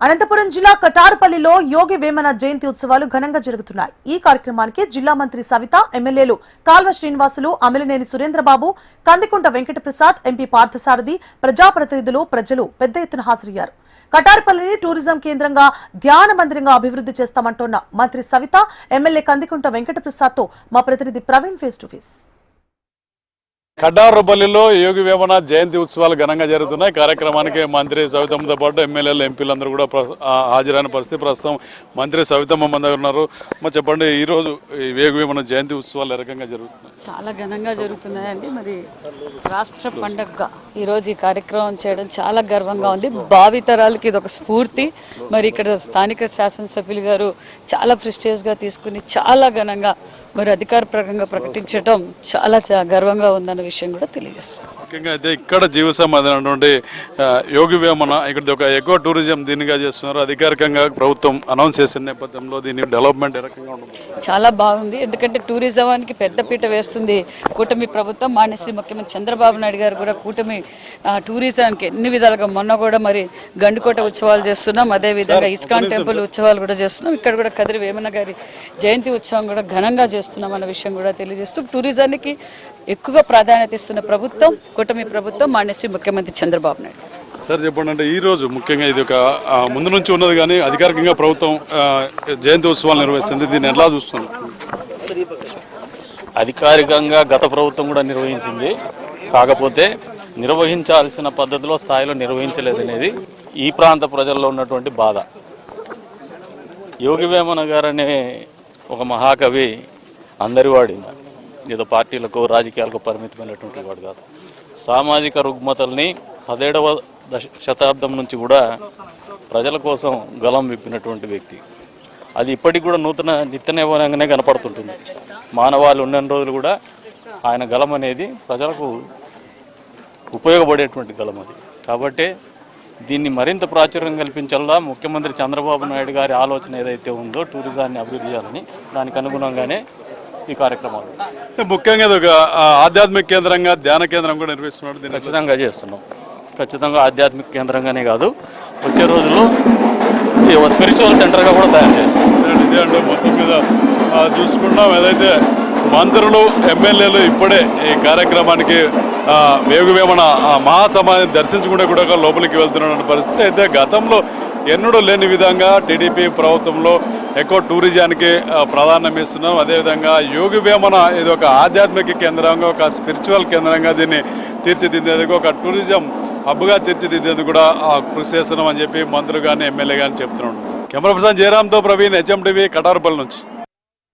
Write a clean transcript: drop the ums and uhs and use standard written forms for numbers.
అనంతపురం జిల్లా కటారుపల్లిలో యోగి వేమన జయంతి ఉత్సవాలు ఘనంగా జరుగుతున్నాయి. ఈ కార్యక్రమానికి జిల్లా మంత్రి సవిత, ఎమ్మెల్యేలు కాల్వ శ్రీనివాసులు, అమిలినేని సురేంద్రబాబు, కందికుంట వెంకటప్రసాద్, ఎంపీ పార్థసారథి, ప్రజాప్రతినిధులు, ప్రజలు పెద్ద ఎత్తున హాజరయ్యారు. కటారుపల్లిని టూరిజం కేంద్రంగా, ధ్యాన మందిరంగా అభివృద్ధి చేస్తామంటోన్న మంత్రి సవిత, ఎమ్మెల్యే కందికుంట వెంకటప్రసాద్ తో మా ప్రతినిధి Praveen face to face. కటారుపల్లిలో Yogi Vemana జయంతి ఉత్సవాలు ఘనంగా జరుగుతున్నాయి. కార్యక్రమానికి మంత్రి సవితమ్మతో పాటు ఎమ్మెల్యేలు, ఎంపీలందరూ కూడా హాజరైన పరిస్థితి. ప్రస్తుతం మంత్రి సవితమ్మ మన దగ్గర ఉన్నారు. చెప్పండి, ఈరోజు యోగి వేమన జయంతి ఉత్సవాలు ఏ రకంగా జరుగుతున్నాయి? చాలా ఘనంగా జరుగుతున్నాయండి. మరి రాష్ట్ర పండుగగా ఈరోజు ఈ కార్యక్రమం చేయడం చాలా గర్వంగా ఉంది. భావితరాలకి ఇది ఒక స్ఫూర్తి. మరి ఇక్కడ స్థానిక శాసనసభ్యులు గారు చాలా ప్రెస్టీజియస్గా తీసుకుని చాలా ఘనంగా మరి అధికారపరంగా ప్రకటించడం చాలా గర్వంగా ఉందన్న విషయం కూడా తెలియజేస్తుంది. ముఖ్యంగా అయితే ఇక్కడ జీవసమాధి అయినటువంటి యోగి వేమన ఇక్కడ ఒక ఎకో టూరిజం దీనిగా చేస్తున్నారు. అధికారికంగా ప్రభుత్వం అనౌన్స్ చేసిన నేపథ్యంలో దీని డెవలప్మెంట్ ఏ రకంగా ఉంటుంది? చాలా బాగుంది. ఎందుకంటే టూరిజానికి పెద్దపీట వేస్తుంది కూటమి ప్రభుత్వం. మాన్యశ్రీ ముఖ్యమంత్రి చంద్రబాబు నాయుడు గారు కూడా కూటమి టూరిజానికి ఎన్ని విధాలుగా మొన్న కూడా మరి గండికోట ఉత్సవాలు చేస్తున్నాం, అదేవిధంగా ఇస్కాన్ టెంపుల్ ఉత్సవాలు కూడా చేస్తున్నాం. ఇక్కడ కూడా కదిరి వేమన గారి జయంతి ఉత్సవం కూడా ఘనంగా చేస్తున్నాం అన్న విషయం కూడా తెలియజేస్తూ టూరిజానికి ఎక్కువగా ప్రాధాన్యత ఇస్తున్న ప్రభుత్వం కూటమి ప్రభుత్వం, మాన్యశ్రీ ముఖ్యమంత్రి చంద్రబాబు నాయుడు. సార్ చెప్పండి, అంటే ఈ రోజు ముఖ్యంగా ఇది ఒక ముందు నుంచి ఉన్నది కానీ అధికారికంగా ప్రభుత్వం జయంతి ఉత్సవాలు నిర్వహిస్తుంది. దీన్ని ఎలా చూస్తుంది? అధికారికంగా గత ప్రభుత్వం కూడా నిర్వహించింది. కాకపోతే నిర్వహించాల్సిన పద్ధతిలో స్థాయిలో నిర్వహించలేదనేది ఈ ప్రాంత ప్రజల్లో ఉన్నటువంటి బాధ. యోగి వేమన గారు అనే ఒక మహాకవి అందరివాడి, ఏదో పార్టీలకు రాజకీయాలకు పరిమితమైనటువంటి వాడు కాదు. సామాజిక రుగ్మతల్ని 17వ శతాబ్దం నుంచి కూడా ప్రజల కోసం గలం విప్పినటువంటి వ్యక్తి. అది ఇప్పటికి కూడా నిత్యనూతనంగానే కనపడుతుంటుంది. మానవాళి ఉన్న రోజులు కూడా ఆయన గలం అనేది ప్రజలకు ఉపయోగపడేటువంటి గలం అది. కాబట్టి దీన్ని మరింత ప్రాచుర్యం కల్పించాలా ముఖ్యమంత్రి చంద్రబాబు నాయుడు గారి ఆలోచన ఏదైతే ఉందో టూరిజాన్ని అభివృద్ధి చేయాలని, దానికి అనుగుణంగానే ఈ కార్యక్రమాలు. ముఖ్యంగా ఒక ఆధ్యాత్మిక కేంద్రంగా, ధ్యాన కేంద్రం కూడా నిర్వహిస్తున్నాడు. ఖచ్చితంగా చేస్తున్నాం. ఖచ్చితంగా ఆధ్యాత్మిక కేంద్రంగానే కాదు, వచ్చే రోజుల్లో స్పిరిచువల్ సెంటర్గా కూడా తయారు చేస్తాం. ఇదే అంటే మొత్తం మీద చూసుకున్నాం. ఏదైతే మంత్రులు, ఎమ్మెల్యేలు ఇప్పుడే ఈ కార్యక్రమానికి యోగి వేమన మహాసమాధిని దర్శించుకుంటే కూడా లోపలికి వెళ్తున్న పరిస్థితి. అయితే గతంలో ఎన్నడూ లేని విధంగా టీడీపీ ప్రభుత్వంలో ఎక్కువ టూరిజానికి ప్రాధాన్యం ఇస్తున్నాం. అదేవిధంగా యోగి వేమన ఇది ఒక ఆధ్యాత్మిక కేంద్రంగా, ఒక స్పిరిచువల్ కేంద్రంగా దీన్ని తీర్చిదిద్దేందుకు, ఒక టూరిజం హబ్గా తీర్చిదిద్దేందుకు కూడా కృషి చేస్తున్నాం అని చెప్పి మంత్రులు కానీ, ఎమ్మెల్యే కానీ చెప్తున్నాం. కెమెరా పర్సన్ జయరామ్తో ప్రవీణ్, HM TV, కటారుపల్లి నుంచి.